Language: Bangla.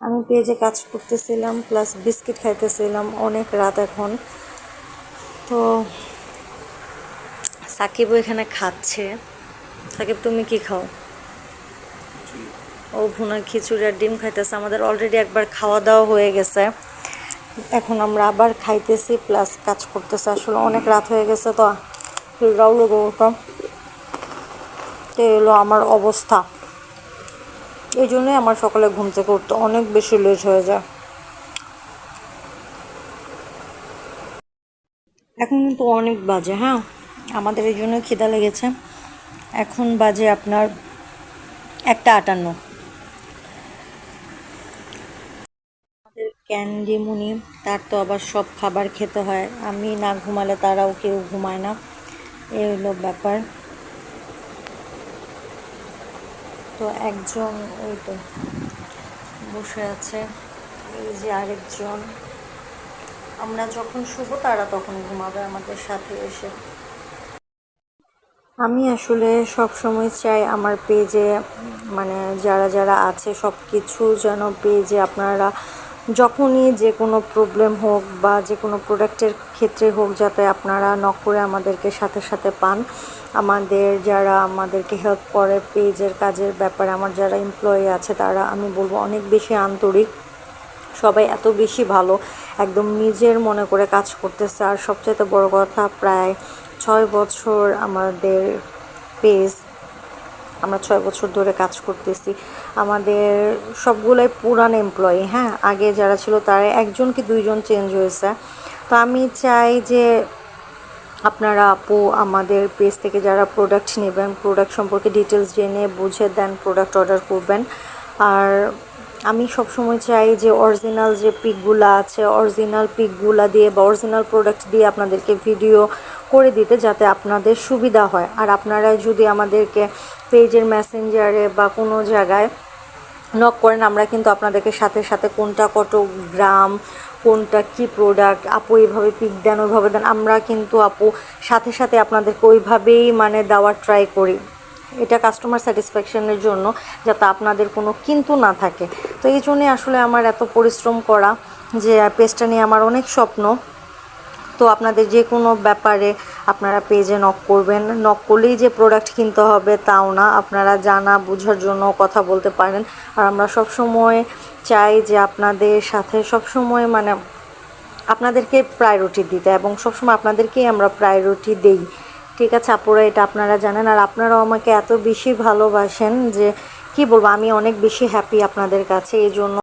আমি পেজে কাজ করতেছিলাম প্লাস বিস্কিট খাইতেছিলাম, অনেক রাত এখন। তো সাকিবও এখানে খাচ্ছে। সাকিব, তুমি কি খাও? ও ভুনা খিচুড়ি আর ডিম খাইতেছে। আমাদের অলরেডি একবার খাওয়া দাওয়া হয়ে গেছে, এখন আমরা আবার খাইতেছি প্লাস কাজ করতেছে। আসলে অনেক রাত হয়ে গেছে তো রাউলো বলতাম, তো এলো আমার অবস্থা। এই জন্যই আমার সকালে ঘুম থেকে উঠতে অনেক বেশি লেট হয়ে যায়। এখন কিন্তু অনেক বাজে, হ্যাঁ, আমাদের এই জন্য খিদা লেগেছে। এখন বাজে আপনার 1:58। আমাদের ক্যান্ডি মুনি, তার তো আবার সব খাবার খেতে হয়, আমি না ঘুমালে তারাও কেউ ঘুমায় না, এই হলো ব্যাপার। তো একজন ওই তো বসে আছে, এই যে আরেকজন। আমরা যখন শুবো তারা তখন ঘুমাবে আমাদের সাথে এসে। আমি আসলে সব সময় চাই আমার পেজে মানে যারা যারা আছে সব কিছু যেন পেজে আপনারা যখনই যে কোনো প্রবলেম হোক বা যে কোনো প্রোডাক্টের ক্ষেত্রে হোক, যাতে আপনারা নক করে আমাদেরকে সাথে সাথে পান। আমাদের যারা আমাদেরকে হেল্প করে পেজের কাজের ব্যাপারে, আমার যারা এমপ্লয়ি আছে তারা আমি বলবো অনেক বেশি আন্তরিক, সবাই এত বেশি ভালো, একদম নিজের মনে করে কাজ করতেছে। আর সবচেয়ে বড় কথা, প্রায় 6 বছর আমাদের পেজ, আমরা 6 বছর ধরে কাজ করতেছি। আমাদের সবগুলোই পুরান এমপ্লয়ি, হ্যাঁ, আগে যারা ছিল তারা একজন কি দুইজন চেঞ্জ হয়েছে। তো আমি চাই যে আপনারা আপু আমাদের পেজ থেকে যারা প্রোডাক্ট নেবেন, প্রোডাক্ট সম্পর্কে ডিটেলস জেনে বুঝে দেন প্রোডাক্ট অর্ডার করবেন। আর আমি সবসময় চাই যে অরিজিনাল যে পিকগুলো আছে, অরিজিনাল পিকগুলো দিয়ে বা অরিজিনাল প্রোডাক্ট দিয়ে আপনাদেরকে ভিডিও করে দিতে, যাতে আপনাদের সুবিধা হয়। আর আপনারা যদি আমাদেরকে পেজের মেসেঞ্জারে বা কোনো জায়গায় নক করেন, আমরা কিন্তু আপনাদেরকে সাথে সাথে কোনটা কত গ্রাম, কোনটা কি প্রোডাক্ট, আপু এইভাবে পিক দেন ওইভাবে দেন, আমরা কিন্তু আপু সাথে সাথে আপনাদেরকে ওইভাবেই মানে দেওয়ার ট্রাই করি। এটা কাস্টমার স্যাটিসফ্যাকশনের জন্য, যাতে আপনাদের কোনো কিন্তু না থাকে। তো এই জন্যে আসলে আমার এত পরিশ্রম করা, যে পেজটা নিয়ে আমার অনেক স্বপ্ন। তো আপনাদের যে কোনো ব্যাপারে আপনারা পেজে নক করবেন, নক করলেই যে প্রোডাক্ট কিনতে হবে তাও না, আপনারা জানা বোঝার জন্য কথা বলতে পারেন। আর আমরা সব সময় চাই যে আপনাদের সাথে সব সময় মানে আপনাদেরকে প্রায়োরিটি দিতে, এবং সবসময় আপনাদেরকেই আমরা প্রায়োরিটি দেই। ঠিক আছে আপুরা, এটা আপনারা জানেন। আর আপনারাও আমাকে এত বেশি ভালোবাসেন যে কি বলবো, আমি অনেক বেশি হ্যাপি আপনাদের কাছে এই জন্য।